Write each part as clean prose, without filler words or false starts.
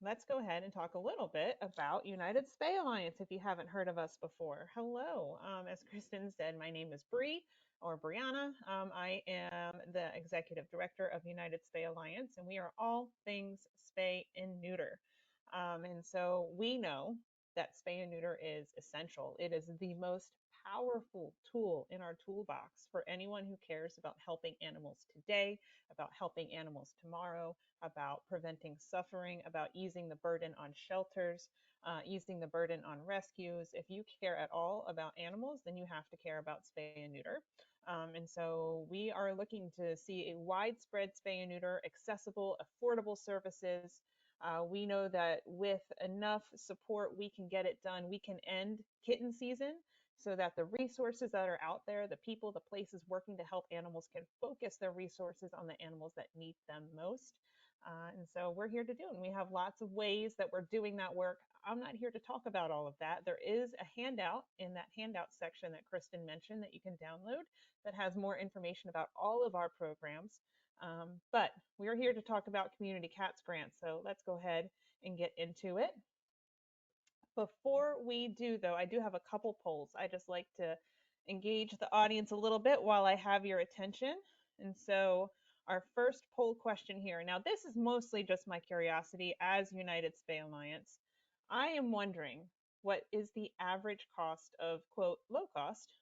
let's go ahead and talk a little bit about United Spay Alliance if you haven't heard of us before. Hello. As Kristen said, my name is Bree or Brianna. I am the executive director of United Spay Alliance, and we are all things spay and neuter. And so we know that spay and neuter is essential. It is the most powerful tool in our toolbox for anyone who cares about helping animals today, about helping animals tomorrow, about preventing suffering, about easing the burden on shelters, easing the burden on rescues. If you care at all about animals, then you have to care about spay and neuter. And so we are looking to see a widespread spay and neuter, accessible, affordable services. We know that with enough support, we can get it done. We can end kitten season so that the resources that are out there, the people, the places working to help animals can focus their resources on the animals that need them most. And so we're here to do it. And we have lots of ways that we're doing that work. I'm not here to talk about all of that. There is a handout in that handout section that Kristen mentioned that you can download that has more information about all of our programs. But we're here to talk about Community Cats grants. So let's go ahead and get into it. Before we do, though, I do have a couple polls. I just like to engage the audience a little bit while I have your attention. And so our first poll question here. Now, this is mostly just my curiosity as United Spay Alliance. I am wondering, what is the average cost of, quote, low cost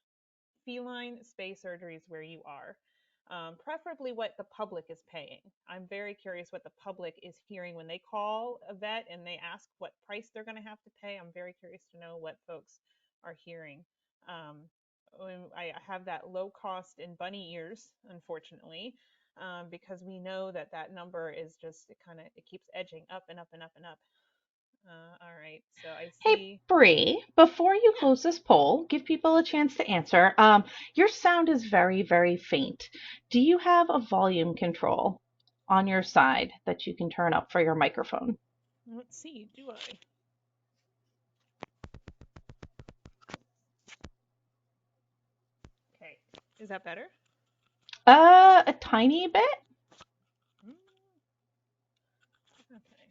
feline spay surgeries where you are? Preferably what the public is paying. I'm very curious what the public is hearing when they call a vet and they ask what price they're going to have to pay. I'm very curious to know what folks are hearing. Um, I have that low cost in bunny ears, unfortunately, because we know that that number is just, it keeps edging up and up and up and up. All right, so I Hey, see. Bree, before you Yeah. close this poll, give people a chance to answer. Your sound is very, very faint. Do you have a volume control on your side that you can turn up for your microphone? Let's see, do I? Okay, is that better? A tiny bit. Mm, okay.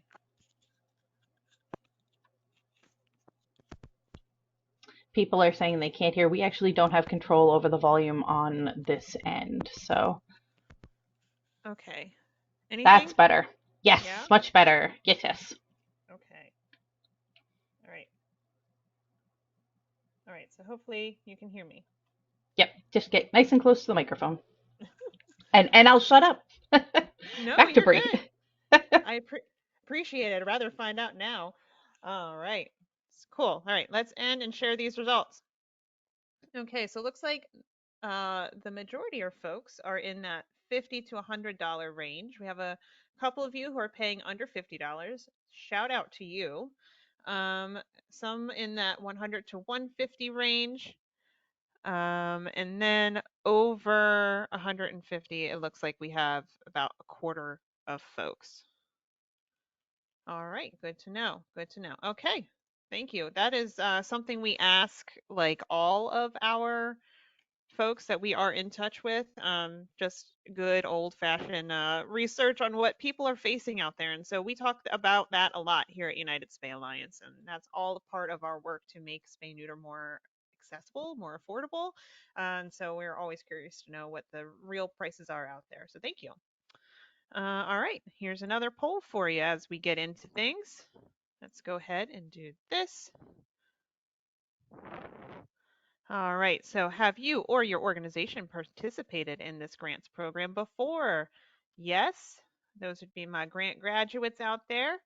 People are saying they can't hear. We actually don't have control over the volume on this end, so Okay. that's Anything? better. Yes, Yeah? much better. Yes, yes. Okay. All right. All right. So hopefully you can hear me. Yep, just get nice and close to the microphone. And I'll shut up. No, Back to you're Bree. good. I appreciate it. I'd rather find out now. All right. Cool. All right. Let's end and share these results. Okay. So it looks like the majority of folks are in that $50 to $100 range. We have a couple of you who are paying under $50. Shout out to you. Um, some in that 100 to 150 range. And then over 150, it looks like we have about a quarter of folks. All right, good to know. Good to know. Okay, thank you. That is something we ask like all of our folks that we are in touch with. Just good old-fashioned research on what people are facing out there, and so we talk about that a lot here at United Spay Alliance, and that's all a part of our work to make spay neuter more accessible, more affordable. And so we're always curious to know what the real prices are out there. So thank you. All right, here's another poll for you as we get into things. Let's go ahead and do this. All right, so have you or your organization participated in this grants program before? Yes, those would be my grant graduates out there.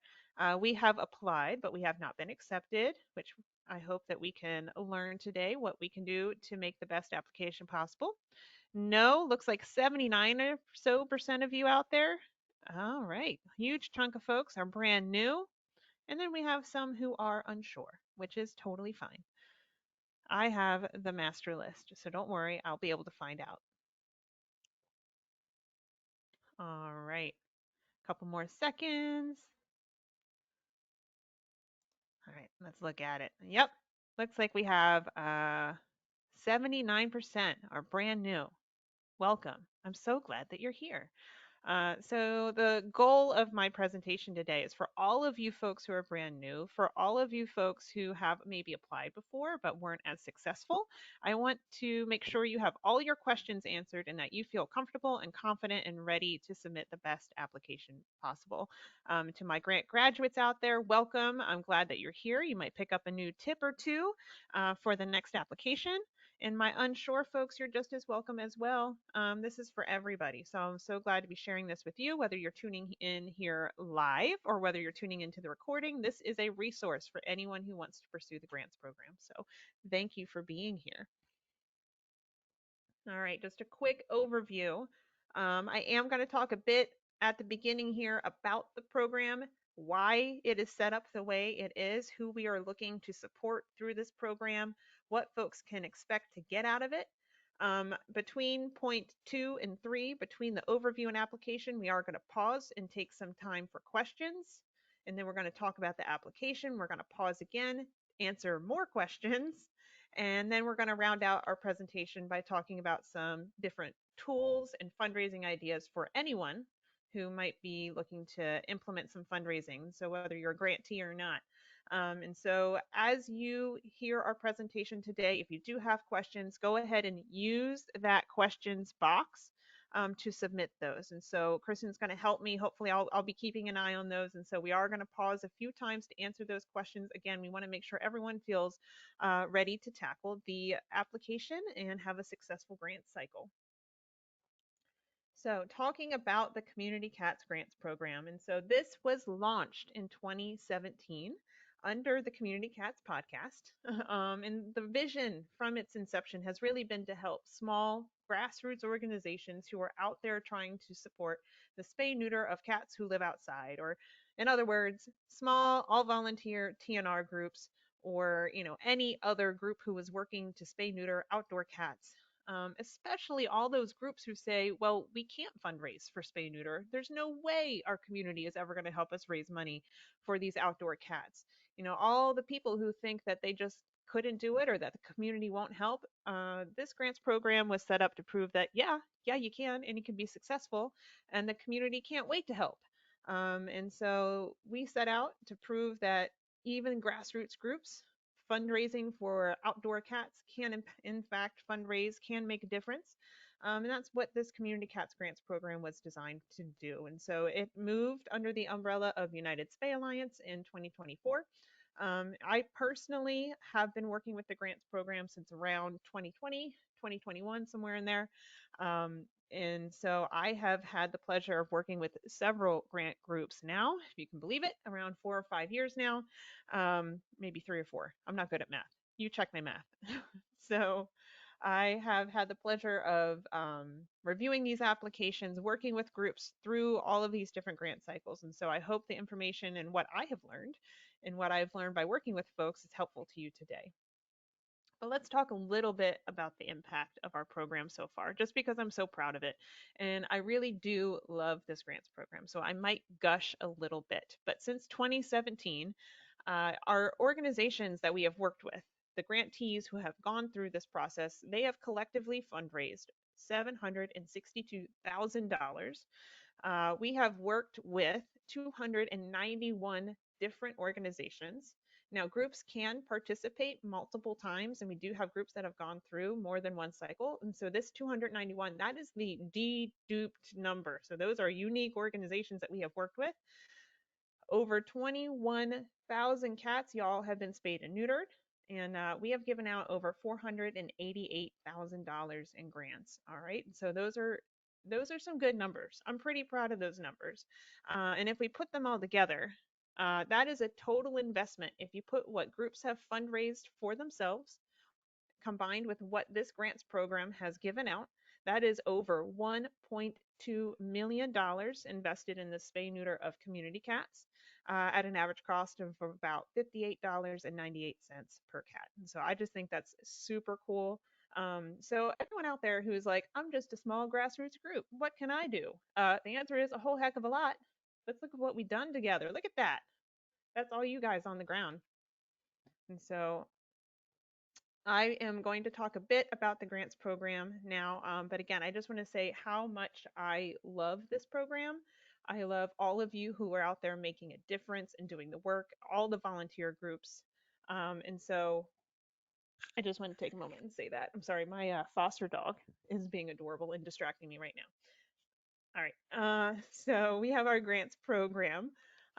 We have applied, but we have not been accepted, which I hope that we can learn today what we can do to make the best application possible. No, looks like 79 or so percent of you out there. All right, huge chunk of folks are brand new. And then we have some who are unsure, which is totally fine. I have the master list, so don't worry, I'll be able to find out. All right, a couple more seconds. All right, let's look at it. Yep, looks like we have 79% are brand new. Welcome. I'm so glad that you're here. So the goal of my presentation today is for all of you folks who are brand new, for all of you folks who have maybe applied before but weren't as successful. I want to make sure you have all your questions answered and that you feel comfortable and confident and ready to submit the best application possible. To my grant graduates out there, welcome. I'm glad that you're here. You might pick up a new tip or two for the next application. And my unsure folks, you're just as welcome as well. This is for everybody. So I'm so glad to be sharing this with you, whether you're tuning in here live or whether you're tuning into the recording. This is a resource for anyone who wants to pursue the grants program. So thank you for being here. All right, just a quick overview. I am going to talk a bit at the beginning here about the program, why it is set up the way it is, who we are looking to support through this program, what folks can expect to get out of it. Between point 2 and 3, between the overview and application, we are going to pause and take some time for questions. And then we're going to talk about the application. We're going to pause again, answer more questions, and then we're going to round out our presentation by talking about some different tools and fundraising ideas for anyone who might be looking to implement some fundraising. So whether you're a grantee or not. And so as you hear our presentation today, if you do have questions, go ahead and use that questions box to submit those. And so Kristen's going to help me. Hopefully I'll be keeping an eye on those. And so we are going to pause a few times to answer those questions. Again, we want to make sure everyone feels ready to tackle the application and have a successful grant cycle. So talking about the Community Cats Grants Program. And so this was launched in 2017 under the Community Cats podcast. And the vision from its inception has really been to help small grassroots organizations who are out there trying to support the spay neuter of cats who live outside, or in other words, small all volunteer TNR groups, or any other group who was working to spay neuter outdoor cats, especially all those groups who say, well, we can't fundraise for spay neuter. There's no way our community is ever going to help us raise money for these outdoor cats. All the people who think that they just couldn't do it or that the community won't help. This grants program was set up to prove that, yeah, you can, and you can be successful, and the community can't wait to help. And so we set out to prove that even grassroots groups fundraising for outdoor cats can in fact fundraise, can make a difference. And that's what this Community Cats Grants program was designed to do. And so it moved under the umbrella of United Spay Alliance in 2024. I personally have been working with the grants program since around 2020, 2021, somewhere in there. And so I have had the pleasure of working with several grant groups now, if you can believe it, around 4 or 5 years now, maybe 3 or 4. I'm not good at math. You check my math. So I have had the pleasure of reviewing these applications, working with groups through all of these different grant cycles. And so I hope the information and what I have learned and what I've learned by working with folks is helpful to you today. But let's talk a little bit about the impact of our program so far, just because I'm so proud of it. And I really do love this grants program. So I might gush a little bit. But since 2017, our organizations that we have worked with, the grantees who have gone through this process, they have collectively fundraised $762,000. We have worked with 291 different organizations. Now, groups can participate multiple times, and we do have groups that have gone through more than one cycle. And so this 291, that is the deduped number. So those are unique organizations that we have worked with. Over 21,000 cats, y'all, have been spayed and neutered, and we have given out over $488,000 in grants. All right, so those are some good numbers. I'm pretty proud of those numbers. And if we put them all together, that is a total investment. If you put what groups have fundraised for themselves, combined with what this grants program has given out, that is over $1.2 million invested in the spay neuter of community cats at an average cost of about $58.98 per cat. And so I just think that's super cool. So everyone out there who's like, I'm just a small grassroots group, what can I do? The answer is a whole heck of a lot. Let's look at what we've done together. Look at that. That's all you guys on the ground. And so I am going to talk a bit about the grants program now, but again, I just want to say how much I love this program. I love all of you who are out there making a difference and doing the work, all the volunteer groups. And so I just want to take a moment and say that. I'm sorry, my foster dog is being adorable and distracting me right now. All right. So we have our grants program.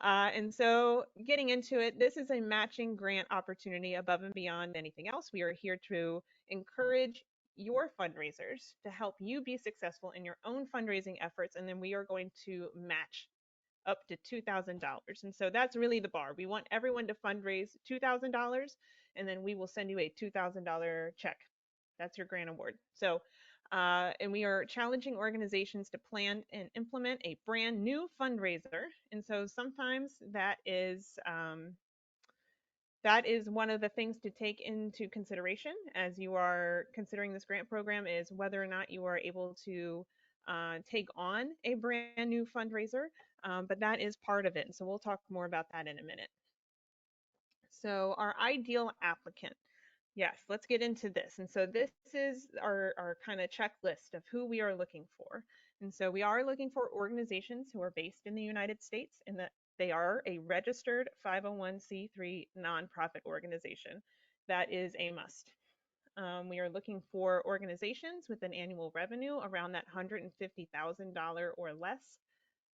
And so getting into it, this is a matching grant opportunity above and beyond anything else. We are here to encourage your fundraisers to help you be successful in your own fundraising efforts. And then we are going to match up to $2,000. And so that's really the bar. We want everyone to fundraise $2,000, and then we will send you a $2,000 check. That's your grant award. So, and we are challenging organizations to plan and implement a brand new fundraiser. And so sometimes that is one of the things to take into consideration as you are considering this grant program is whether or not you are able to take on a brand new fundraiser, but that is part of it. And so we'll talk more about that in a minute. So our ideal applicant. Yes, let's get into this. And so this is our kind of checklist of who we are looking for. And so we are looking for organizations who are based in the United States and that they are a registered 501c3 nonprofit organization. That is a must. We are looking for organizations with an annual revenue around that $150,000 or less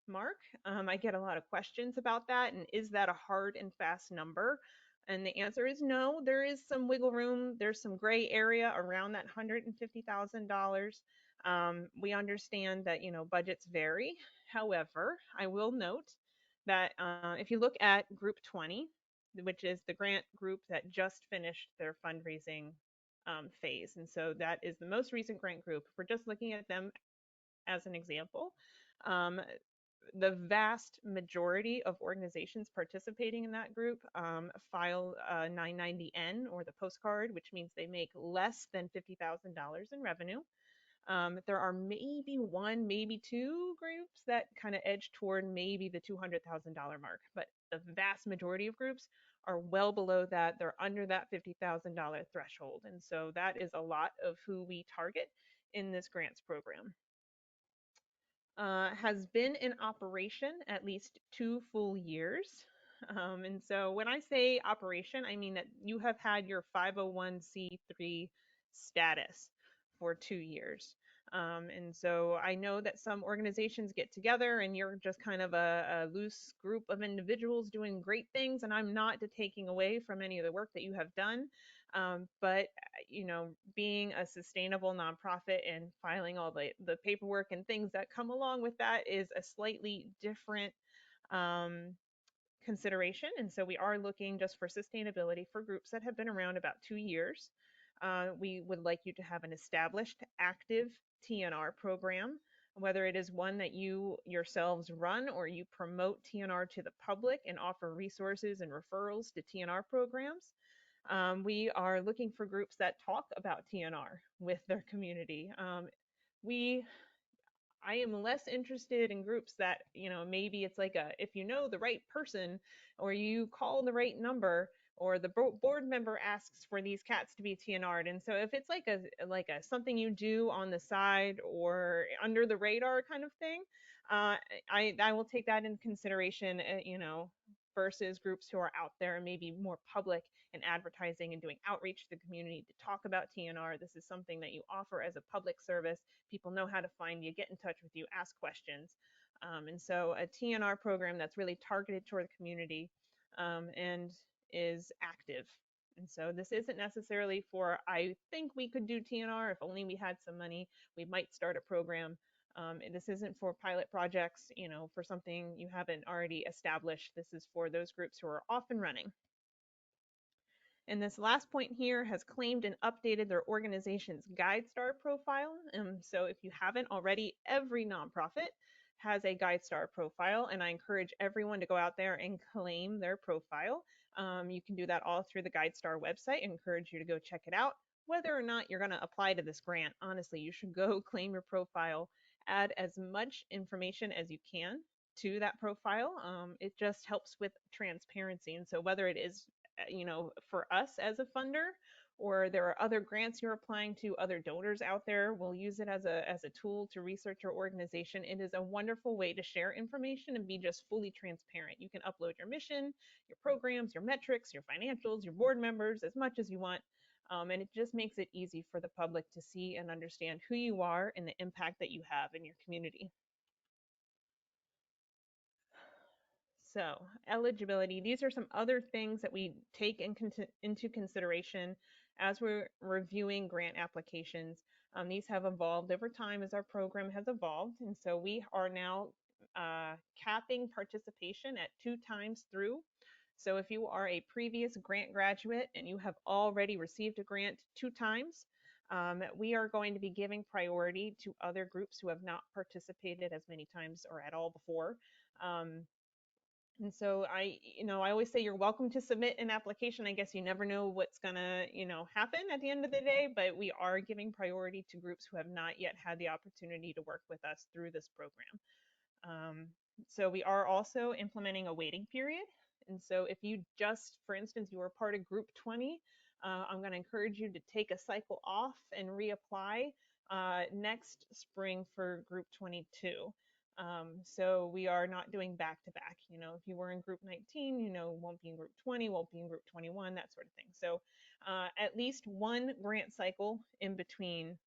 mark. I get a lot of questions about that. And is that a hard and fast number? And the answer is no. There is some wiggle room. There's some gray area around that $150,000. We understand that budgets vary. However, I will note that if you look at Group 20, which is the grant group that just finished their fundraising phase, and so that is the most recent grant group. If we're just looking at them as an example, um, the vast majority of organizations participating in that group file 990N or the postcard, which means they make less than $50,000 in revenue. There are maybe one, maybe two groups that kind of edge toward maybe the $200,000 mark, but the vast majority of groups are well below that. They're under that $50,000 threshold. And so that is a lot of who we target in this grants program. Has been in operation at least 2 full years. And so when I say operation, I mean that you have had your 501c3 status for 2 years. And so I know that some organizations get together and you're just kind of a loose group of individuals doing great things. And I'm not taking away from any of the work that you have done. But being a sustainable nonprofit and filing all the paperwork and things that come along with that is a slightly different consideration. And so we are looking just for sustainability for groups that have been around about 2 years. We would like you to have an established active TNR program, whether it is one that you yourselves run or you promote TNR to the public and offer resources and referrals to TNR programs. We are looking for groups that talk about TNR with their community. We I am less interested in groups that, maybe it's like if you know the right person or you call the right number or the board member asks for these cats to be TNR'd. And so if it's like a something you do on the side or under the radar kind of thing, I will take that into consideration, versus groups who are out there and maybe more public and advertising and doing outreach to the community to talk about TNR. This is something that you offer as a public service. People know how to find you, get in touch with you, ask questions. And so a TNR program that's really targeted toward the community and is active. And so this isn't necessarily for, I think we could do TNR if only we had some money, we might start a program. This isn't for pilot projects, for something you haven't already established. This is for those groups who are off and running. And this last point here has claimed and updated their organization's GuideStar profile. So if you haven't already, every nonprofit has a GuideStar profile, and I encourage everyone to go out there and claim their profile. You can do that all through the GuideStar website. I encourage you to go check it out. Whether or not you're going to apply to this grant, honestly, you should go claim your profile, add as much information as you can to that profile. It just helps with transparency. And so whether it is for us as a funder or there are other grants you're applying to, other donors out there will use it as a tool to research your organization. It is a wonderful way to share information and be just fully transparent. You can upload your mission, your programs, your metrics, your financials, your board members, as much as you want. And it just makes it easy for the public to see and understand who you are and the impact that you have in your community. So eligibility, these are some other things that we take into consideration as we're reviewing grant applications. These have evolved over time as our program has evolved. And so we are now capping participation at 2 times through. So if you are a previous grant graduate and you have already received a grant 2 times, we are going to be giving priority to other groups who have not participated as many times or at all before. And so I always say you're welcome to submit an application. I guess you never know what's gonna, happen at the end of the day, but we are giving priority to groups who have not yet had the opportunity to work with us through this program. So we are also implementing a waiting period. And so if you just, for instance, you were part of group 20, I'm going to encourage you to take a cycle off and reapply next spring for group 22. So we are not doing back to back. If you were in group 19, won't be in group 20, won't be in group 21, that sort of thing. So at least one grant cycle in between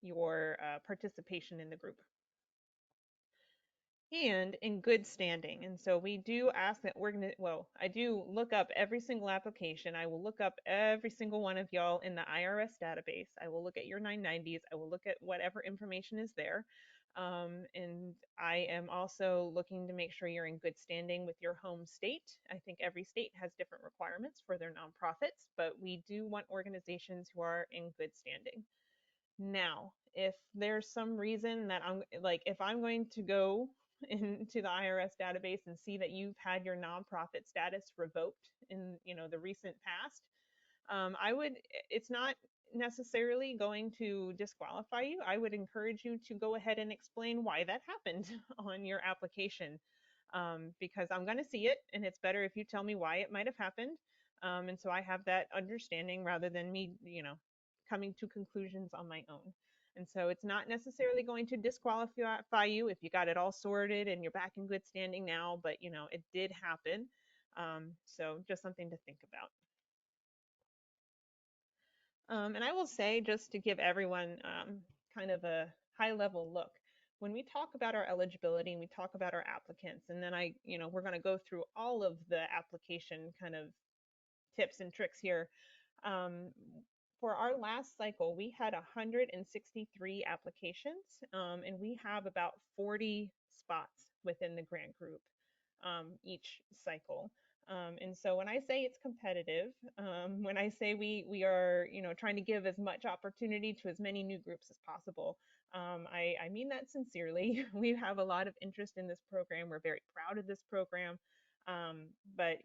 your participation in the group, and in good standing. And so we do ask that I do look up every single application. I will look up every single one of y'all in the IRS database. I will look at your 990s. I will look at whatever information is there. And I am also looking to make sure you're in good standing with your home state. I think every state has different requirements for their nonprofits, but we do want organizations who are in good standing. Now, if there's some reason that if I'm going to go into the IRS database and see that you've had your nonprofit status revoked in, the recent past, it's not necessarily going to disqualify you. I would encourage you to go ahead and explain why that happened on your application, because I'm going to see it, and it's better if you tell me why it might have happened. And so I have that understanding rather than me, coming to conclusions on my own. And so it's not necessarily going to disqualify you if you got it all sorted and you're back in good standing now, but it did happen. So just something to think about. And I will say, just to give everyone kind of a high level look, when we talk about our eligibility and we talk about our applicants, and then we're going to go through all of the application kind of tips and tricks here. Um, for our last cycle, we had 163 applications, and we have about 40 spots within the grant group each cycle. And so when I say it's competitive, when I say we are trying to give as much opportunity to as many new groups as possible, I mean that sincerely. We have a lot of interest in this program. We're very proud of this program, but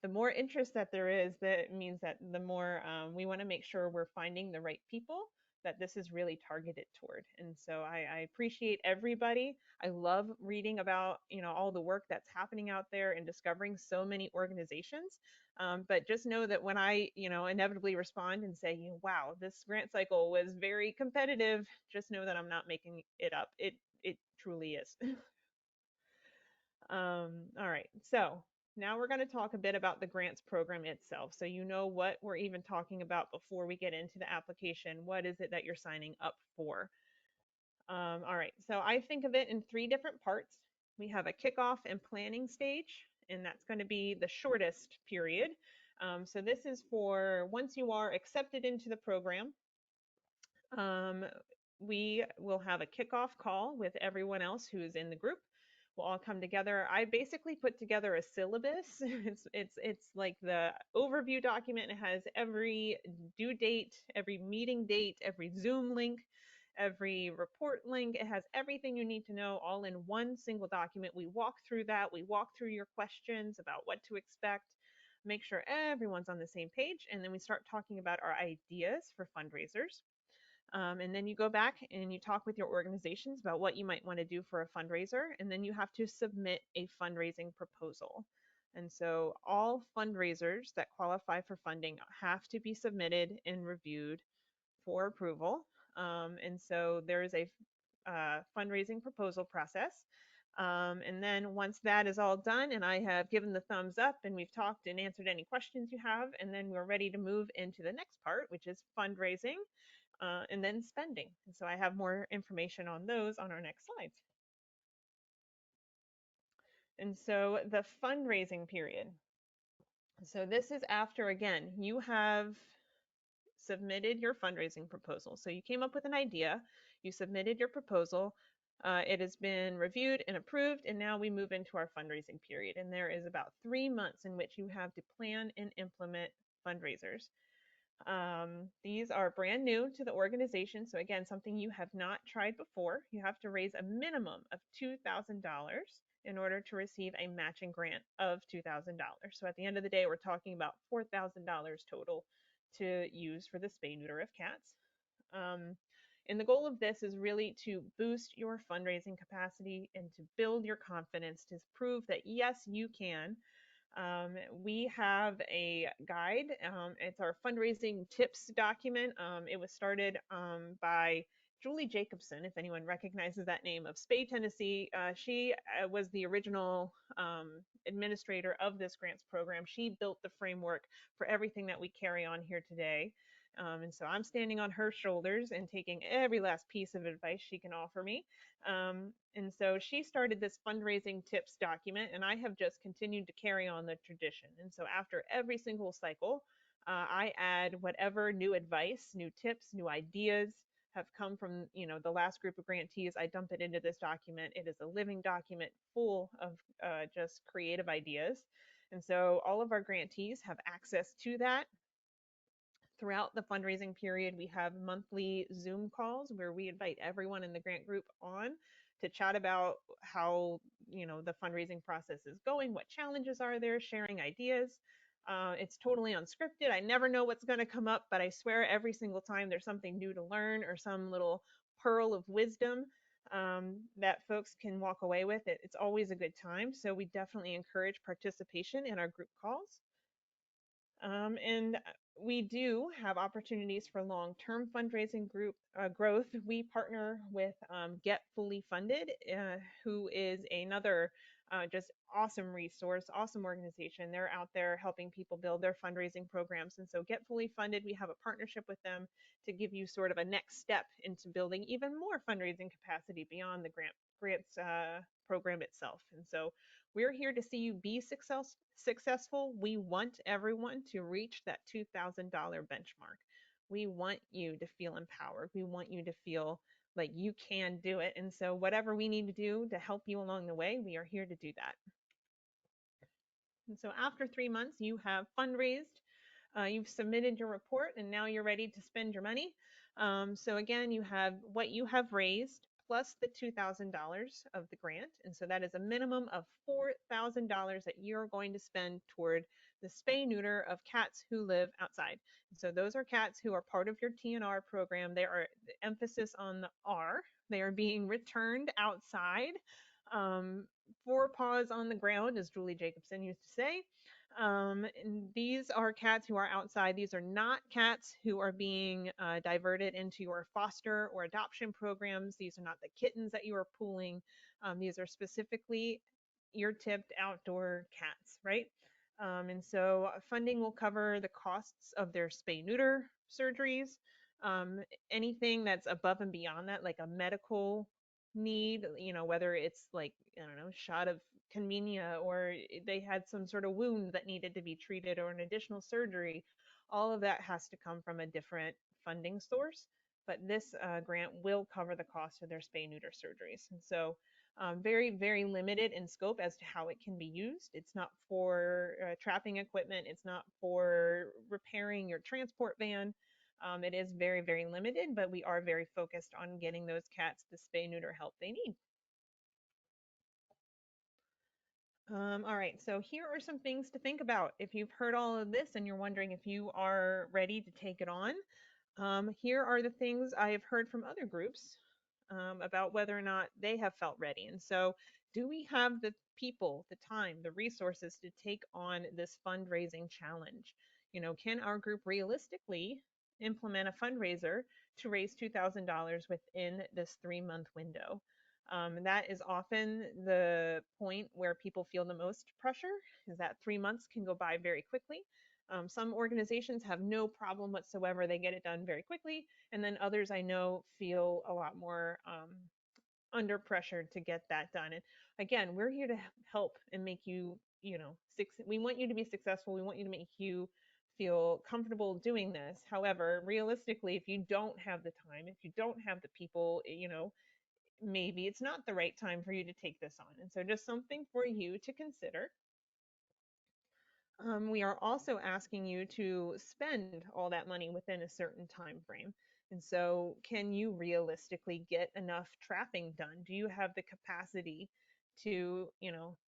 the more interest that there is, that means that the more we want to make sure we're finding the right people that this is really targeted toward. And so I appreciate everybody. I love reading about all the work that's happening out there and discovering so many organizations. But just know that when I inevitably respond and say, wow, this grant cycle was very competitive, just know that I'm not making it up. It truly is. All right, so now we're going to talk a bit about the grants program itself. So you know what we're even talking about before we get into the application. What is it that you're signing up for? All right, so I think of it in 3 different parts. We have a kickoff and planning stage, and that's going to be the shortest period. So this is for once you are accepted into the program, we will have a kickoff call with everyone else who is in the group. We'll all come together. I basically put together a syllabus. It's like the overview document. It has every due date, every meeting date, every Zoom link, every report link. It has everything you need to know all in one single document. We walk through that. We walk through your questions about what to expect, make sure everyone's on the same page, and then we start talking about our ideas for fundraisers. And then you go back and you talk with your organizations about what you might want to do for a fundraiser, and then you have to submit a fundraising proposal. And so all fundraisers that qualify for funding have to be submitted and reviewed for approval. And so there is a fundraising proposal process. And then once that is all done and I have given the thumbs up and we've talked and answered any questions you have, and then we're ready to move into the next part, which is fundraising and then spending. And so I have more information on those on our next slides. And so the fundraising period. So this is after, again, you have submitted your fundraising proposal. So you came up with an idea, you submitted your proposal, it has been reviewed and approved, and now we move into our fundraising period. And there is about 3 months in which you have to plan and implement fundraisers. These are brand new to the organization. So again, something you have not tried before. You have to raise a minimum of $2,000 in order to receive a matching grant of $2,000. So at the end of the day, we're talking about $4,000 total to use for the spay neuter of cats. And the goal of this is really to boost your fundraising capacity and to build your confidence to prove that yes, you can. We have a guide. It's our fundraising tips document. It was started by Julie Jacobson, if anyone recognizes that name, of Spay, Tennessee. She was the original administrator of this grants program. She built the framework for everything that we carry on here today. And so I'm standing on her shoulders and taking every last piece of advice she can offer me. And so she started this fundraising tips document, and I have just continued to carry on the tradition. And so after every single cycle, I add whatever new advice, new tips, new ideas have come from the last group of grantees. I dump it into this document. It is a living document full of just creative ideas. And so all of our grantees have access to that. Throughout the fundraising period, we have monthly Zoom calls where we invite everyone in the grant group on to chat about how the fundraising process is going, what challenges are there, sharing ideas. It's totally unscripted. I never know what's going to come up, but I swear every single time there's something new to learn or some little pearl of wisdom that folks can walk away with. It's always a good time. So we definitely encourage participation in our group calls. And we do have opportunities for long-term fundraising group growth. We partner with Get Fully Funded, who is another just awesome resource, awesome organization. They're out there helping people build their fundraising programs. And so Get Fully Funded, we have a partnership with them to give you sort of a next step into building even more fundraising capacity beyond the grants program itself. And so we're here to see you be successful. We want everyone to reach that $2,000 benchmark. We want you to feel empowered. We want you to feel like you can do it. And so whatever we need to do to help you along the way, we are here to do that. And so after 3 months, you have fundraised, you've submitted your report, and now you're ready to spend your money. So again, you have what you have raised plus the $2,000 of the grant. And so that is a minimum of $4,000 that you're going to spend toward the spay neuter of cats who live outside. And so those are cats who are part of your TNR program. They are the emphasis on the R. They are being returned outside. 4 paws on the ground, as Julie Jacobson used to say. And these are cats who are outside. These are not cats who are being diverted into your foster or adoption programs. These are not the kittens that you are pooling. These are specifically ear-tipped outdoor cats, right? And so funding will cover the costs of their spay-neuter surgeries. Anything that's above and beyond that, like a medical need, whether it's like, I don't know, shot of convenia, or they had some sort of wound that needed to be treated, or an additional surgery, all of that has to come from a different funding source. But this grant will cover the cost of their spay neuter surgeries. And so very, very limited in scope as to how it can be used. It's not for trapping equipment. It's not for repairing your transport van. It is very, very limited, but we are very focused on getting those cats the spay neuter help they need. All right, so here are some things to think about. If you've heard all of this and you're wondering if you are ready to take it on, here are the things I have heard from other groups about whether or not they have felt ready. And so Do we have the people, the time, the resources to take on this fundraising challenge? Can our group realistically implement a fundraiser to raise $2,000 within this 3-month window? That is often the point where people feel the most pressure, is that 3 months can go by very quickly. Some organizations have no problem whatsoever. They get it done very quickly. And then others I know feel a lot more under pressure to get that done. And again, we're here to help and make you, we want you to be successful. We want you to make you feel comfortable doing this. However, realistically, if you don't have the time, if you don't have the people, maybe it's not the right time for you to take this on. And so just something for you to consider. We are also asking you to spend all that money within a certain time frame. And so, can you realistically get enough trapping done? Do you have the capacity to,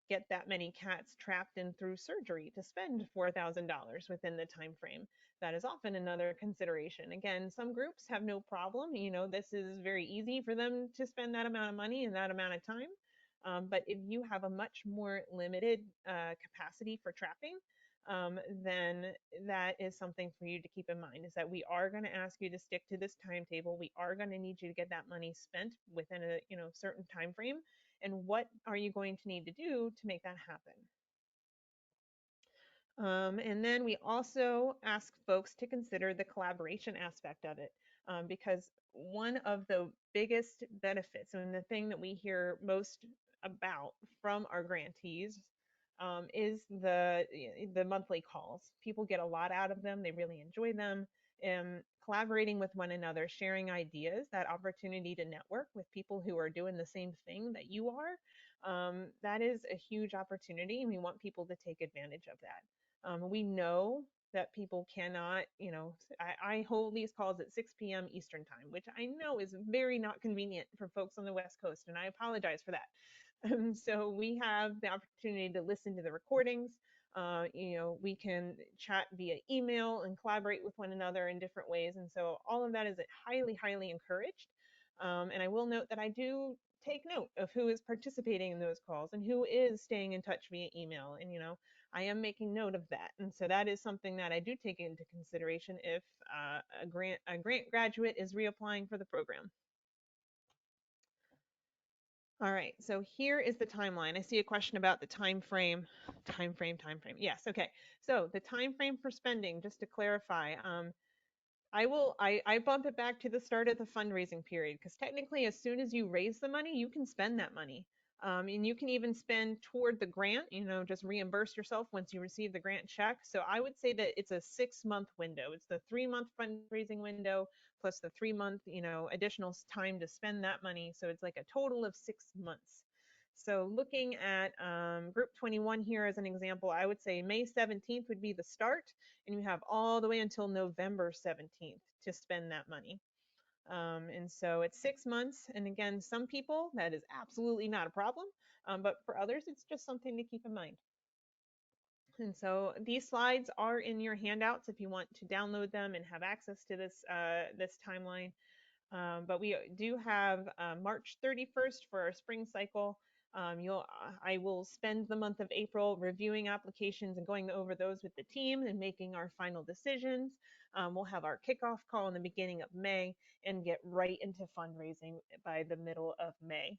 get that many cats trapped in through surgery to spend $4,000 within the time frame? That is often another consideration. Again, some groups have no problem. This is very easy for them to spend that amount of money in that amount of time. But if you have a much more limited capacity for trapping, then that is something for you to keep in mind, is that we are going to ask you to stick to this timetable. We are going to need you to get that money spent within a certain time frame. And what are you going to need to do to make that happen? And then we also ask folks to consider the collaboration aspect of it, because one of the biggest benefits and the thing that we hear most about from our grantees is the monthly calls. People get a lot out of them. They really enjoy them. Collaborating with one another, sharing ideas, that opportunity to network with people who are doing the same thing that you are, that is a huge opportunity, and we want people to take advantage of that. We know that people cannot, I hold these calls at 6 p.m. Eastern time, which I know is very not convenient for folks on the West Coast, and I apologize for that. So we have the opportunity to listen to the recordings. We can chat via email and collaborate with one another in different ways. And so all of that is highly, highly encouraged. And I will note that I do take note of who is participating in those calls and who is staying in touch via email. And, I am making note of that. And so that is something that I do take into consideration if a grant graduate is reapplying for the program. All right, so here is the timeline. I see a question about the time frame. Yes, okay. So the time frame for spending, just to clarify, I bump it back to the start of the fundraising period, because technically as soon as you raise the money, you can spend that money. And you can even spend toward the grant, just reimburse yourself once you receive the grant check. So I would say that it's a 6-month window. It's the 3-month fundraising window plus the 3-month, additional time to spend that money. So it's like a total of 6 months. So looking at group 21 here as an example, I would say May 17th would be the start, and you have all the way until November 17th to spend that money. And so it's 6 months. And again, some people, that is absolutely not a problem. But for others, it's just something to keep in mind. And so these slides are in your handouts if you want to download them and have access to this timeline. But we do have March 31st for our spring cycle. I will spend the month of April reviewing applications and going over those with the team and making our final decisions. We'll have our kickoff call in the beginning of May and get right into fundraising by the middle of May.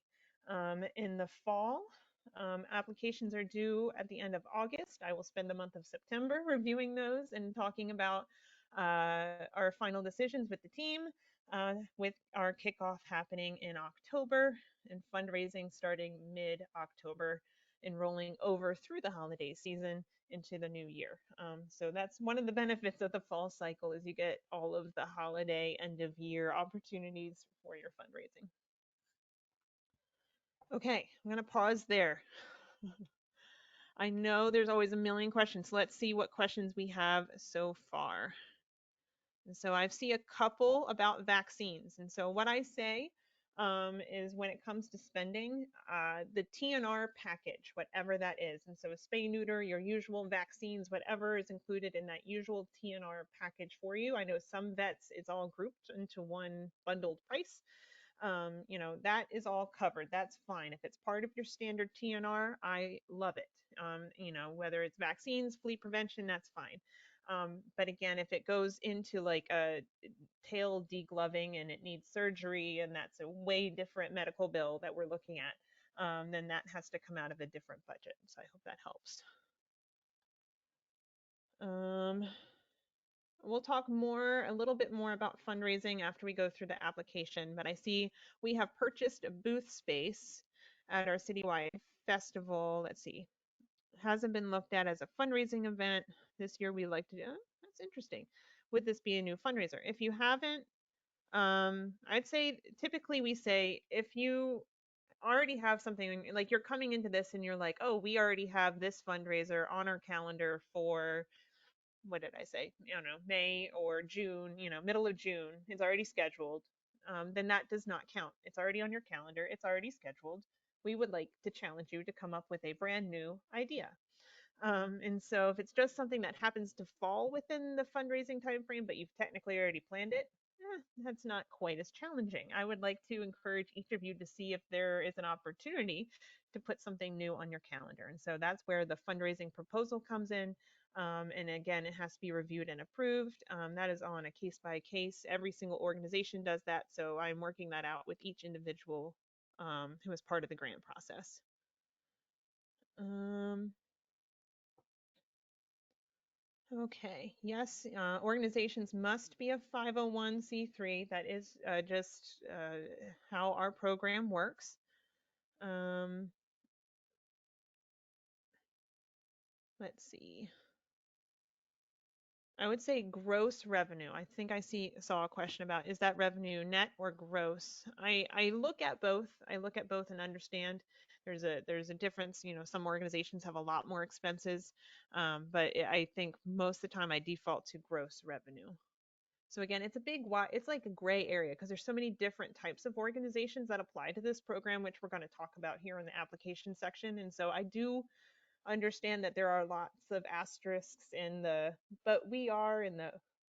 In the fall, applications are due at the end of August. I will spend the month of September reviewing those and talking about our final decisions with the team, with our kickoff happening in October and fundraising starting mid-October and rolling over through the holiday season into the new year. So that's one of the benefits of the fall cycle, is you get all of the holiday end of year opportunities for your fundraising. Okay, I'm going to pause there. I know there's always a million questions. So let's see what questions we have so far. And so I see a couple about vaccines. And so what I say is, when it comes to spending, the TNR package, whatever that is. And so a spay neuter, your usual vaccines, whatever is included in that usual TNR package for you. I know some vets, it's all grouped into one bundled price. That is all covered. That's fine. If it's part of your standard TNR, I love it. Whether it's vaccines, flea prevention, that's fine. But again, if it goes into like a tail degloving and it needs surgery and that's a way different medical bill that we're looking at, then that has to come out of a different budget. So I hope that helps. Um, we'll talk a little bit more about fundraising after we go through the application, but I see we have purchased a booth space at our citywide festival. Let's see, hasn't been looked at as a fundraising event. This year we like to do, that's interesting. Would this be a new fundraiser? If you haven't, I'd say typically we say if you already have something like you're coming into this and you're like, oh, we already have this fundraiser on our calendar for what did I say? I don't know, May or June, middle of June, it's already scheduled. Then that does not count. It's already on your calendar. It's already scheduled. We would like to challenge you to come up with a brand new idea. And so if it's just something that happens to fall within the fundraising time frame, but you've technically already planned it, that's not quite as challenging. I would like to encourage each of you to see if there is an opportunity to put something new on your calendar. And so that's where the fundraising proposal comes in. And again, it has to be reviewed and approved. That is on a case by case. Every single organization does that. So I'm working that out with each individual who is part of the grant process. Um, Okay, yes, organizations must be a 501c3. That is just how our program works. Um, let's see. I would say gross revenue. I think saw a question about is that revenue net or gross? I look at both. I look at both and understand there's a difference. Some organizations have a lot more expenses, but I think most of the time I default to gross revenue. So again, it's like a gray area because there's so many different types of organizations that apply to this program, which we're going to talk about here in the application section. And so I do understand that there are lots of asterisks in but we are in the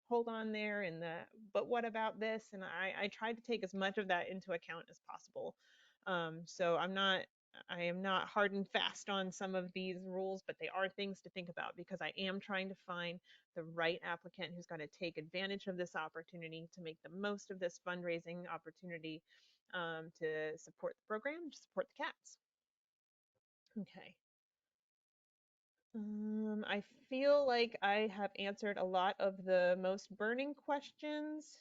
hold on there in the but what about this, and I tried to take as much of that into account as possible. So I am not hard and fast on some of these rules, but they are things to think about because I am trying to find the right applicant who's going to take advantage of this opportunity to make the most of this fundraising opportunity, to support the program, to support the cats. Okay. I feel like I have answered a lot of the most burning questions.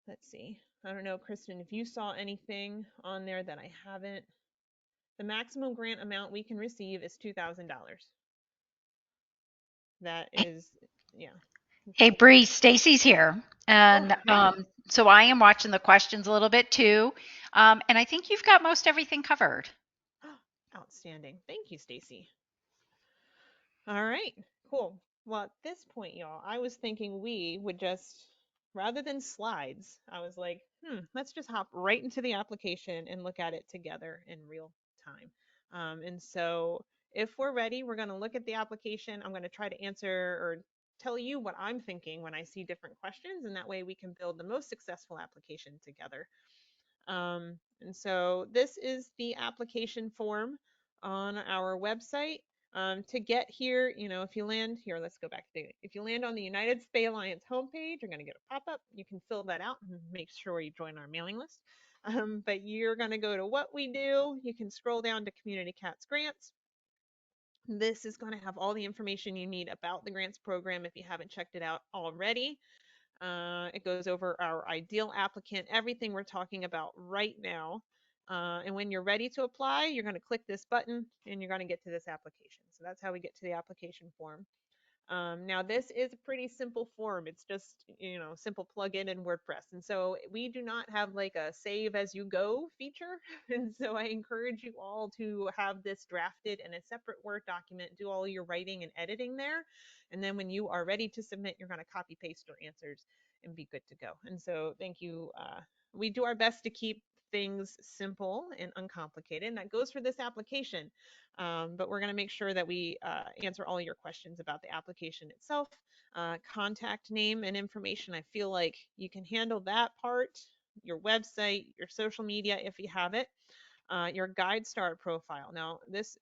Let's see. I don't know, Kristen, if you saw anything on there that I haven't. The maximum grant amount we can receive is $2,000. That is, yeah. Hey, Bree, Stacy's here. Oh, And hey. so I am watching the questions a little bit too. And I think you've got most everything covered. Outstanding. Thank you, Stacy. All right, cool. Well, at this point, y'all, I was thinking we would just, rather than slides, I was like, let's just hop right into the application and look at it together in real time. And so if we're ready, we're going to look at the application. I'm going to try to answer or tell you what I'm thinking when I see different questions, and that way we can build the most successful application together. And so this is the application form on our website. To get here, if you land here, let's go back to if you land on the United Spay Alliance homepage, you're going to get a pop-up. You can fill that out and make sure you join our mailing list. But you're going to go to what we do. You can scroll down to Community Cats Grants. This is going to have all the information you need about the grants program if you haven't checked it out already. It goes over our ideal applicant, everything we're talking about right now. And when you're ready to apply, you're going to click this button and you're going to get to this application. So that's how we get to the application form. Now this is a pretty simple form. It's just, simple plugin in WordPress. And so we do not have like a save as you go feature. And so I encourage you all to have this drafted in a separate Word document, do all your writing and editing there. And then when you are ready to submit, you're going to copy paste your answers and be good to go. And so thank you. We do our best to keep things simple and uncomplicated. And that goes for this application. But we're going to make sure that we answer all your questions about the application itself. Contact name and information. I feel like you can handle that part your website, your social media if you have it, your guide star profile. Now this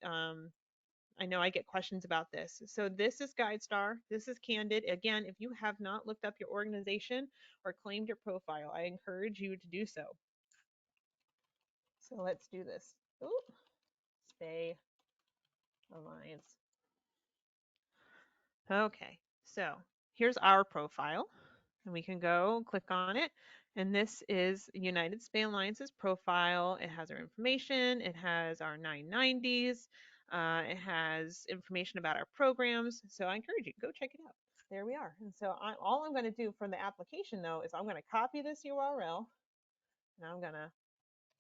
I know I get questions about this. So this is GuideStar. This is Candid. Again, if you have not looked up your organization or claimed your profile, I encourage you to do so. So let's do this. Ooh, Spay Alliance. Okay, so here's our profile, and we can go click on it. And this is United Spay Alliance's profile. It has our information. It has our 990s. It has information about our programs. So I encourage you, go check it out. There we are. And so all I'm going to do for the application, though, is I'm going to copy this URL, and I'm going to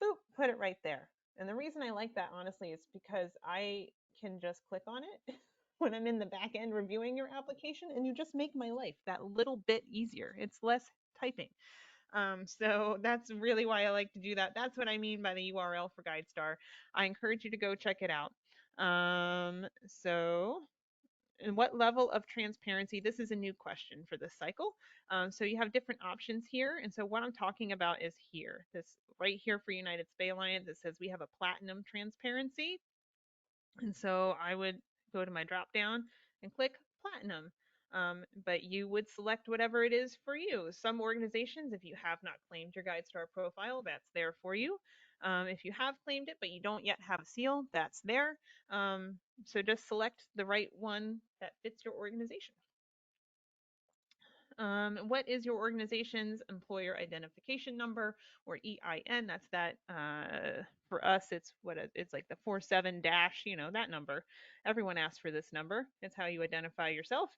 boop, put it right there. And the reason I like that, honestly, is because I can just click on it when I'm in the back end reviewing your application, and you just make my life that little bit easier. It's less typing. So that's really why I like to do that. That's what I mean by the URL for GuideStar. I encourage you to go check it out. So and what level of transparency? This is a new question for this cycle. So you have different options here. And so what I'm talking about is here, this right here for United Spay Alliance. It says we have a platinum transparency. And so I would go to my drop down and click platinum. But you would select whatever it is for you. Some organizations, if you have not claimed your GuideStar profile, that's there for you. If you have claimed it, but you don't yet have a seal, that's there. So just select the right one that fits your organization. What is your organization's employer identification number, or EIN? That's that, for us, it's it's like the 47 dash, that number. Everyone asks for this number. It's how you identify yourself.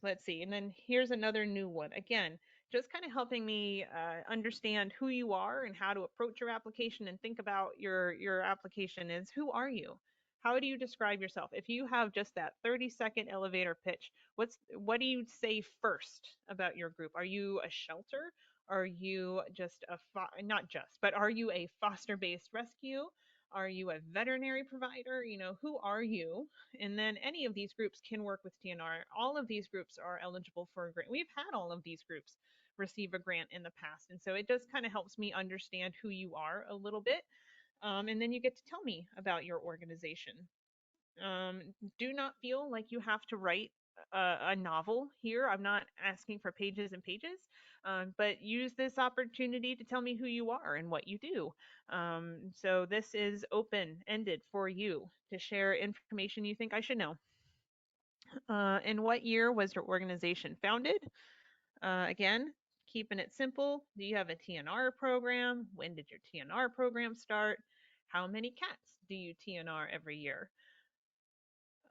Let's see. And then here's another new one. Again, just kind of helping me understand who you are and how to approach your application and think about your application is, who are you? How do you describe yourself? If you have just that 30-second elevator pitch, what do you say first about your group? Are you a shelter? Are you just not just, but are you a foster-based rescue? Are you a veterinary provider? Who are you? And then any of these groups can work with TNR. All of these groups are eligible for a grant. We've had all of these groups receive a grant in the past. And so it just kind of helps me understand who you are a little bit. And then you get to tell me about your organization. Do not feel like you have to write a novel here. I'm not asking for pages and pages, but use this opportunity to tell me who you are and what you do. So this is open-ended for you to share information you think I should know. In what year was your organization founded? Again, keeping it simple. Do you have a TNR program? When did your TNR program start? How many cats do you TNR every year?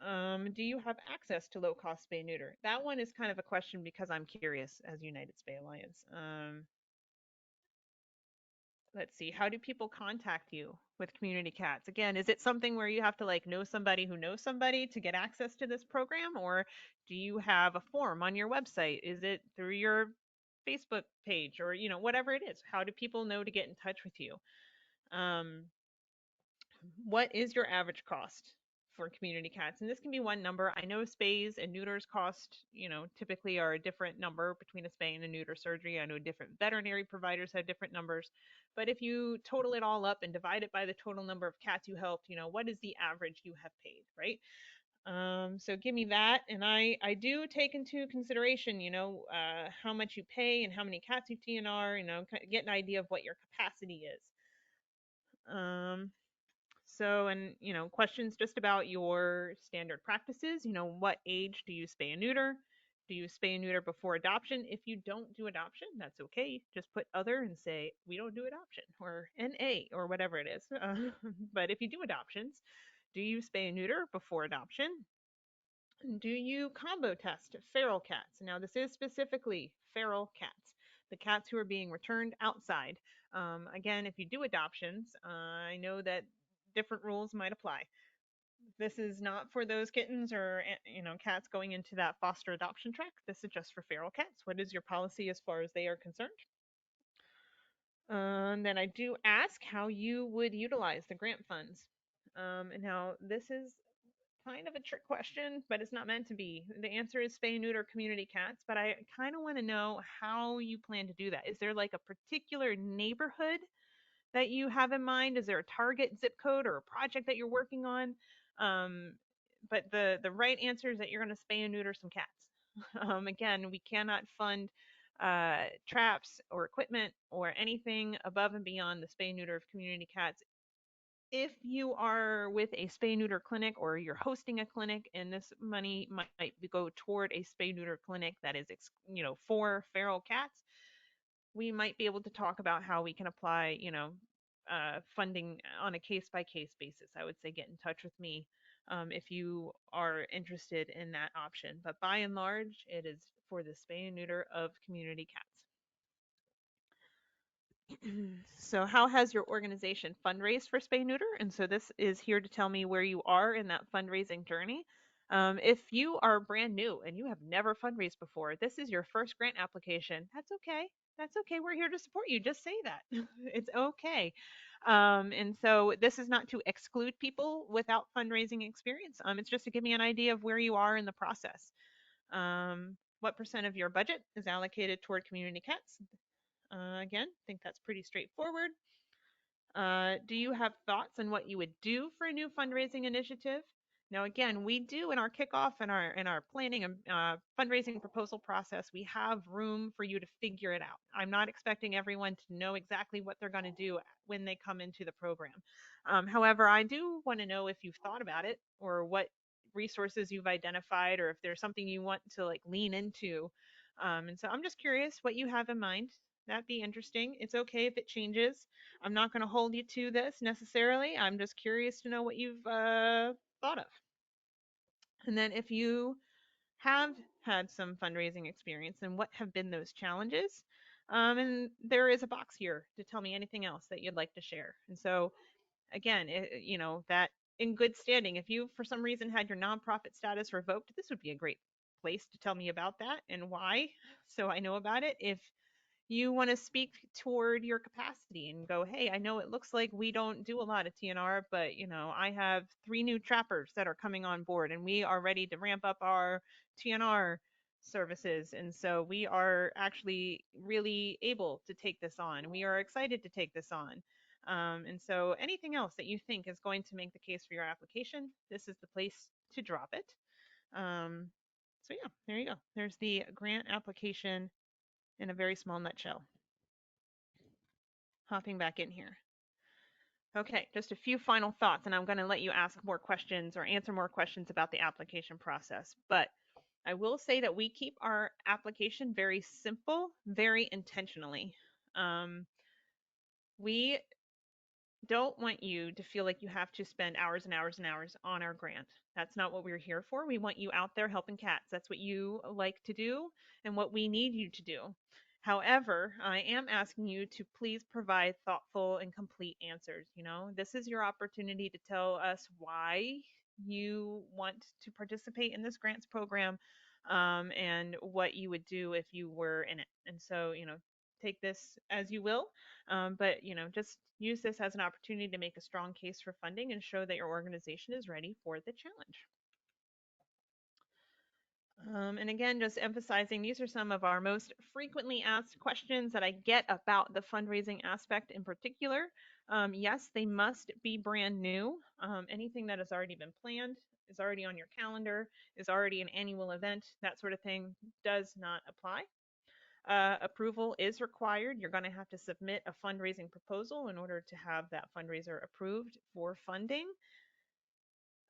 Do you have access to low-cost spay neuter? That one is kind of a question because I'm curious as United Spay Alliance. Let's see, how do people contact you with community cats? Again, is it something where you have to know somebody who knows somebody to get access to this program, or do you have a form on your website? Is it through your Facebook page, or whatever it is? How do people know to get in touch with you? What is your average cost for community cats? And this can be one number. I know spays and neuters cost, typically are a different number between a spay and a neuter surgery. I know different veterinary providers have different numbers. But if you total it all up and divide it by the total number of cats you helped, what is the average you have paid, right? So give me that. And I do take into consideration, how much you pay and how many cats you TNR, get an idea of what your capacity is. So, and, questions just about your standard practices. What age do you spay and neuter? Do you spay and neuter before adoption? If you don't do adoption, that's okay. Just put other and say, we don't do adoption, or NA, or whatever it is. But if you do adoptions, do you spay and neuter before adoption? Do you combo test feral cats? Now, this is specifically feral cats, the cats who are being returned outside. Again, if you do adoptions, I know that different rules might apply. This is not for those kittens or cats going into that foster adoption track. This is just for feral cats. What is your policy as far as they are concerned? And then I do ask how you would utilize the grant funds. And now this is kind of a trick question, but it's not meant to be. The answer is spay and neuter community cats, but I kind of want to know how you plan to do that. Is there like a particular neighborhood that you have in mind? Is there a target zip code or a project that you're working on? Um, but the right answer is that you're going to spay and neuter some cats. Again, we cannot fund traps or equipment or anything above and beyond the spay and neuter of community cats. If you are with a spay neuter clinic or you're hosting a clinic and this money might go toward a spay neuter clinic that is for feral cats, we might be able to talk about how we can apply funding on a case by case basis. I would say get in touch with me if you are interested in that option, but by and large it is for the spay and neuter of community cats. So how has your organization fundraised for spay neuter? And so this is here to tell me where you are in that fundraising journey. If you are brand new and you have never fundraised before, this is your first grant application. That's okay. That's okay. We're here to support you. Just say that. It's okay. And so this is not to exclude people without fundraising experience. It's just to give me an idea of where you are in the process. What percent of your budget is allocated toward community cats? Again, I think that's pretty straightforward. Do you have thoughts on what you would do for a new fundraising initiative? Now, again, we do in our kickoff and our planning and fundraising proposal process, we have room for you to figure it out. I'm not expecting everyone to know exactly what they're going to do when they come into the program. However, I do want to know if you've thought about it or what resources you've identified or if there's something you want to like lean into. And so I'm just curious what you have in mind. That'd be interesting. It's okay if it changes. I'm not going to hold you to this necessarily. I'm just curious to know what you've thought of. And then if you have had some fundraising experience, and what have been those challenges? And there is a box here to tell me anything else that you'd like to share. And so again, that in good standing, if you for some reason had your nonprofit status revoked, this would be a great place to tell me about that and why, so I know about it. If you want to speak toward your capacity and go, hey, I know it looks like we don't do a lot of TNR, but I have 3 new trappers that are coming on board and we are ready to ramp up our TNR services. And so we are actually really able to take this on. We are excited to take this on. And so anything else that you think is going to make the case for your application, this is the place to drop it. So yeah, there you go. There's the grant application in a very small nutshell. Hopping back in here. Okay, just a few final thoughts, and I'm going to let you ask more questions or answer more questions about the application process. But I will say that we keep our application very simple, very intentionally. We don't want you to feel like you have to spend hours and hours and hours on our grant. That's not what we're here for. We want you out there helping cats. That's what you like to do and what we need you to do. However, I am asking you to please provide thoughtful and complete answers. This is your opportunity to tell us why you want to participate in this grants program, and what you would do if you were in it. And so, take this as you will, but just use this as an opportunity to make a strong case for funding and show that your organization is ready for the challenge. And again, just emphasizing, these are some of our most frequently asked questions that I get about the fundraising aspect in particular. Yes, they must be brand new. Anything that has already been planned, is already on your calendar, is already an annual event, that sort of thing does not apply. Approval is required. You're going to have to submit a fundraising proposal in order to have that fundraiser approved for funding.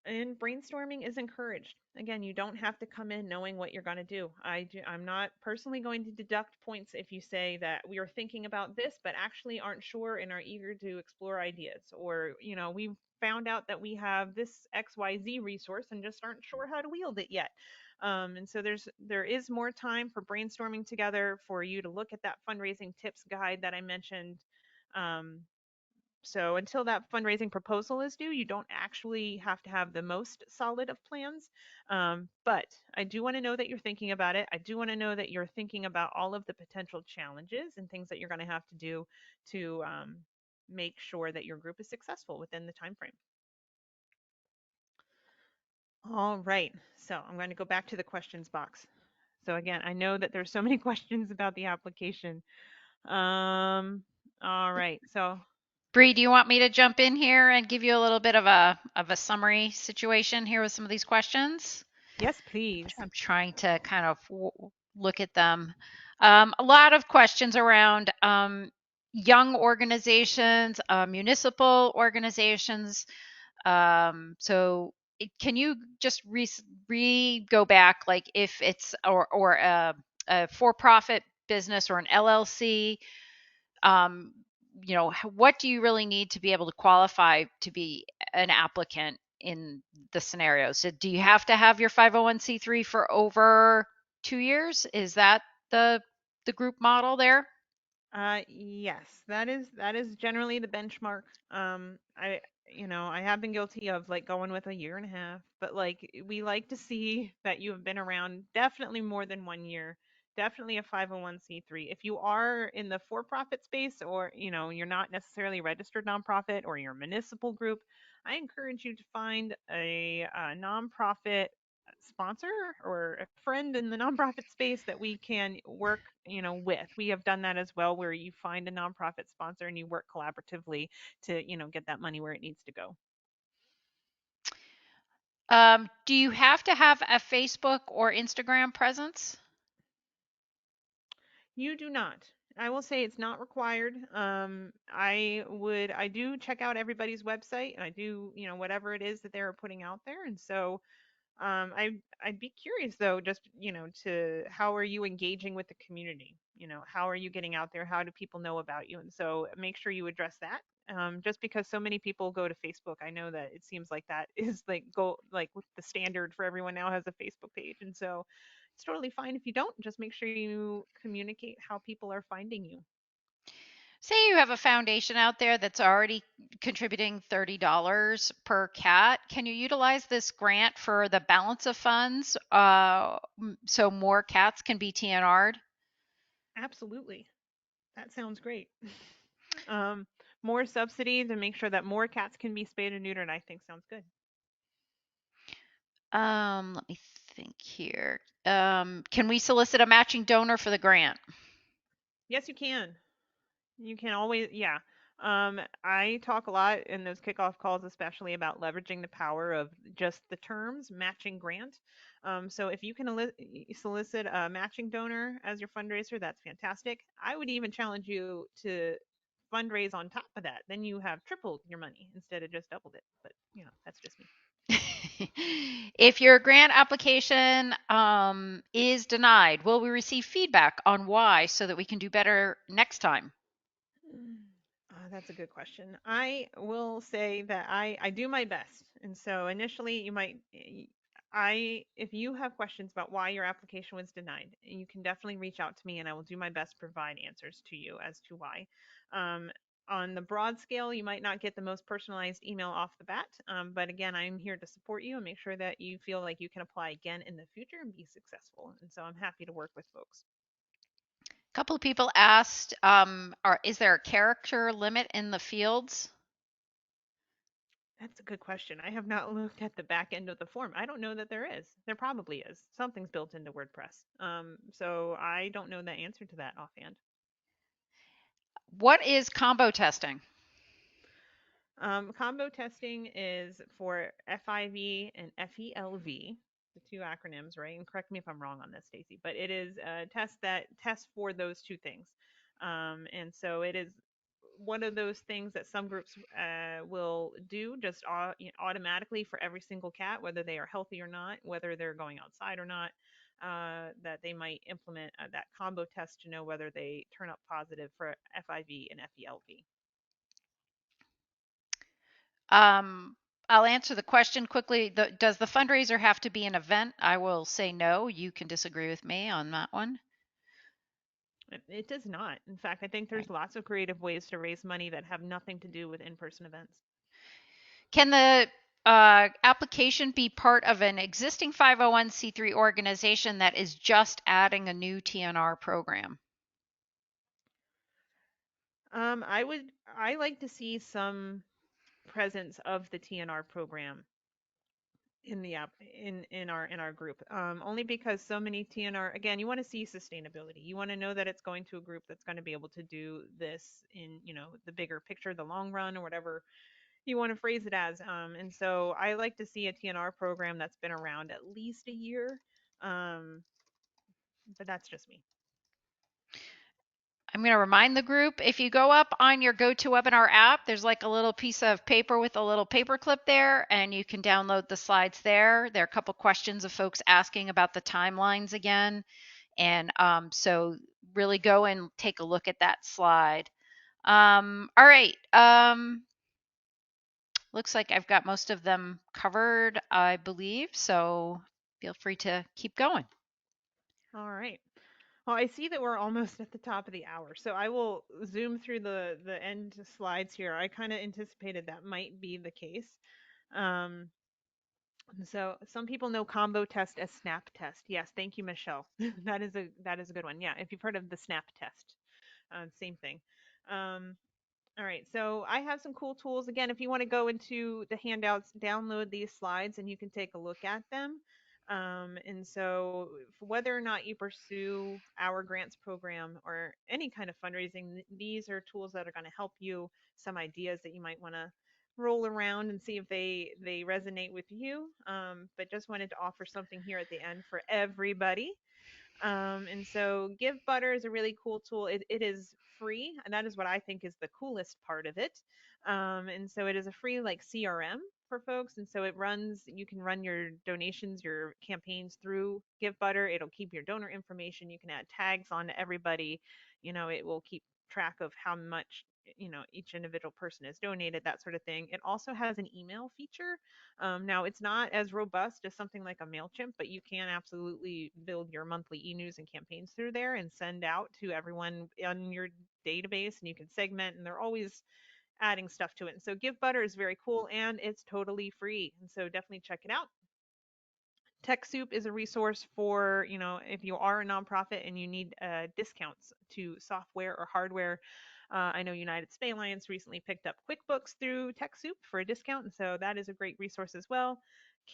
And brainstorming is encouraged. Again, you don't have to come in knowing what you're going to do. I'm not personally going to deduct points if you say that we are thinking about this, but actually aren't sure and are eager to explore ideas. Or, we found out that we have this XYZ resource and just aren't sure how to wield it yet. And so there is more time for brainstorming together, for you to look at that fundraising tips guide that I mentioned. So until that fundraising proposal is due, you don't actually have to have the most solid of plans. But I do want to know that you're thinking about it. I do want to know that you're thinking about all of the potential challenges and things that you're going to have to do to make sure that your group is successful within the time frame. All right. So I'm going to go back to the questions box. So again, I know that there's so many questions about the application. Um, all right. So Bree, do you want me to jump in here and give you a little bit of a summary situation here with some of these questions? yes, please. I'm trying to kind of look at them. A lot of questions around young organizations, municipal organizations. Can you just go back, like if it's or a for-profit business or an LLC? um, what do you really need to be able to qualify to be an applicant in the scenario? So do you have to have your 501c3 for over 2 years? Is that the group model there? Yes, that is generally the benchmark. I have been guilty of like going with a year and a half, but like we like to see that you have been around definitely more than 1 year, definitely a 501c3. If you are in the for-profit space or, you're not necessarily a registered nonprofit or you're a municipal group, I encourage you to find a nonprofit sponsor or a friend in the nonprofit space that we can work, with. We have done that as well, where you find a nonprofit sponsor and you work collaboratively to, get that money where it needs to go. Do you have to have a Facebook or Instagram presence? You do not. I will say it's not required. I do check out everybody's website and I do, whatever it is that they're putting out there. And so I'd be curious though, just, to how are you engaging with the community? How are you getting out there? How do people know about you? And so make sure you address that. Just because so many people go to Facebook, I know that it seems like that is like go like with the standard for everyone now has a Facebook page, and so it's totally fine if you don't. Just make sure you communicate how people are finding you. Say you have a foundation out there that's already contributing $30 per cat. Can you utilize this grant for the balance of funds so more cats can be TNR'd? Absolutely, that sounds great. um, More subsidy to make sure that more cats can be spayed and neutered, I think sounds good. Let me think here. Can we solicit a matching donor for the grant? Yes, you can. You can always, yeah. I talk a lot in those kickoff calls, especially about leveraging the power of just the terms matching grant. So if you can solicit a matching donor as your fundraiser, that's fantastic. I would even challenge you to fundraise on top of that. Then you have tripled your money instead of just doubled it. But, that's just me. If your grant application is denied, will we receive feedback on why so that we can do better next time? That's a good question. I will say that I do my best. And so initially you might if you have questions about why your application was denied, you can definitely reach out to me and I will do my best to provide answers to you as to why. Um, on the broad scale, you might not get the most personalized email off the bat, but again, I'm here to support you and make sure that you feel like you can apply again in the future and be successful. And so I'm happy to work with folks. A couple of people asked, is there a character limit in the fields? That's a good question. I have not looked at the back end of the form. I don't know that there is. There probably is. Something's built into WordPress. So I don't know the answer to that offhand. What is combo testing? Combo testing is for FIV and FELV, the two acronyms, right? And correct me if I'm wrong on this, Stacy, but it is a test that tests for those two things. And so it is one of those things that some groups will do just automatically for every single cat, whether they are healthy or not, whether they're going outside or not. That they might implement that combo test to know whether they turn up positive for FIV and FELV. I'll answer the question quickly. Does the fundraiser have to be an event? I will say no. You can disagree with me on that one. It does not. In fact, I think Right. there's lots of creative ways to raise money that have nothing to do with in-person events. Can the application be part of an existing 501c3 organization that is just adding a new TNR program? I like to see some presence of the TNR program in the app in our group, only because so many TNR, again, you want to see sustainability. You want to know that it's going to a group that's going to be able to do this in, the bigger picture, the long run, or whatever you want to phrase it as. And so I like to see a TNR program that's been around at least a year. um, but that's just me. I'm going to remind the group, if you go up on your GoToWebinar app, there's like a little piece of paper with a little paper clip there, and you can download the slides there. There are a couple questions of folks asking about the timelines again. And so really go and take a look at that slide. All right. Looks like I've got most of them covered, I believe. So feel free to keep going. All right. Well, I see that we're almost at the top of the hour, so I will zoom through the end slides here. I kind of anticipated that might be the case. Um, so some people know combo test as snap test. Yes, thank you, Michelle. That is a good one. Yeah, if you've heard of the snap test, same thing. Um, all right, so I have some cool tools. Again, if you want to go into the handouts, download these slides and you can take a look at them. And so, whether or not you pursue our grants program or any kind of fundraising, these are tools that are going to help you. Some ideas that you might want to roll around and see if they resonate with you. But just wanted to offer something here at the end for everybody. And so Give Butter is a really cool tool. It is free, and that is what I think is the coolest part of it. And so it is a free like CRM for folks. And so you can run your donations, your campaigns through Give Butter. It'll keep your donor information. You can add tags on to everybody. It will keep track of how much each individual person has donated, that sort of thing. It also has an email feature. Now, it's not as robust as something like a MailChimp, but you can absolutely build your monthly e-news and campaigns through there and send out to everyone on your database, and you can segment, and they're always adding stuff to it. And so GiveButter is very cool, and it's totally free. And so definitely check it out. TechSoup is a resource for, if you are a nonprofit and you need discounts to software or hardware. I know United Spay Alliance recently picked up QuickBooks through TechSoup for a discount, and so that is a great resource as well.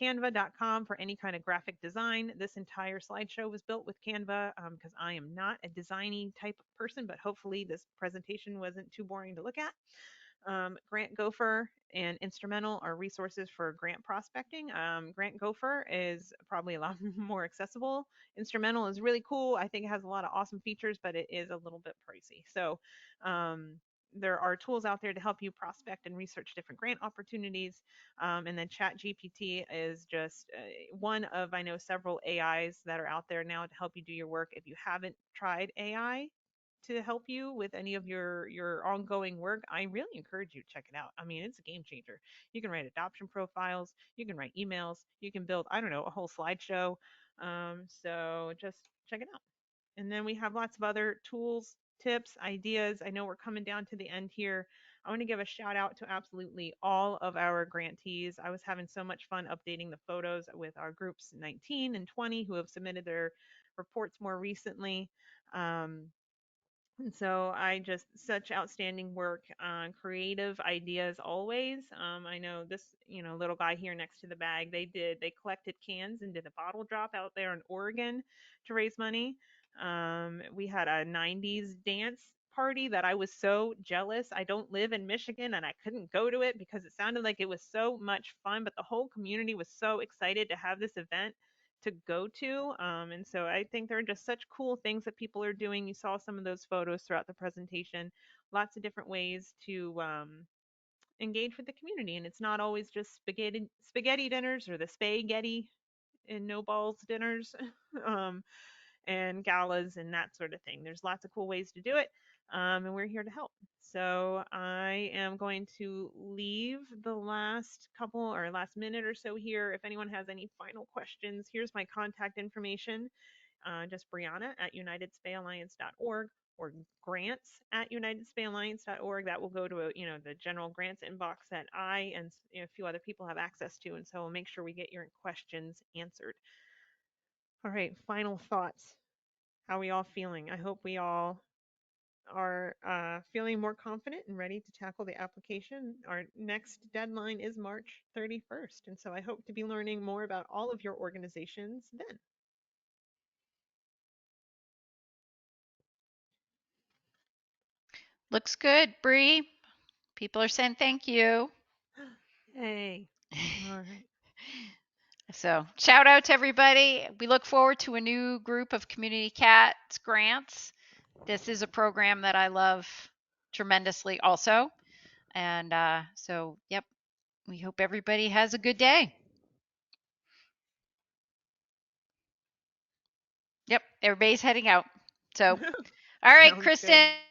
Canva.com for any kind of graphic design. This entire slideshow was built with Canva because I am not a designy type of person, but hopefully this presentation wasn't too boring to look at. Grant Gopher and Instrumental are resources for grant prospecting. Grant Gopher is probably a lot more accessible. Instrumental is really cool. I think it has a lot of awesome features, but it is a little bit pricey. So there are tools out there to help you prospect and research different grant opportunities. And then ChatGPT is just one of, I know, several AIs that are out there now to help you do your work. If you haven't tried AI, to help you with any of your ongoing work, I really encourage you to check it out. I mean, it's a game changer. You can write adoption profiles, you can write emails, you can build, I don't know, a whole slideshow. So just check it out. And then we have lots of other tools, tips, ideas. I know we're coming down to the end here. I want to give a shout out to absolutely all of our grantees. I was having so much fun updating the photos with our groups 19 and 20 who have submitted their reports more recently. And so I just such outstanding work on creative ideas always. I know this, little guy here next to the bag, they collected cans and did a bottle drop out there in Oregon to raise money. We had a 90s dance party that I was so jealous. I don't live in Michigan and I couldn't go to it because it sounded like it was so much fun, but the whole community was so excited to have this event to go to. And so I think there are just such cool things that people are doing. You saw some of those photos throughout the presentation. Lots of different ways to engage with the community, and it's not always just spaghetti dinners or the spaghetti and no balls dinners. um, and galas and that sort of thing. There's lots of cool ways to do it, and we're here to help. So I am going to leave the last couple or last minute or so here. If anyone has any final questions, here's my contact information. Just Brianna at unitedspayalliance.org or grants at unitedspayalliance.org. That will go to the general grants inbox that I and a few other people have access to, and so we'll make sure we get your questions answered. All right, final thoughts. How are we all feeling? I hope we all are feeling more confident and ready to tackle the application, our next deadline is March 31st. And so I hope to be learning more about all of your organizations then. Looks good, Bree. People are saying thank you. Hey, all right. So shout out to everybody. We look forward to a new group of Community Cats grants. This is a program that I love tremendously also. And so, yep, we hope everybody has a good day. Yep, everybody's heading out. So, all right, Sounds Kristen. good.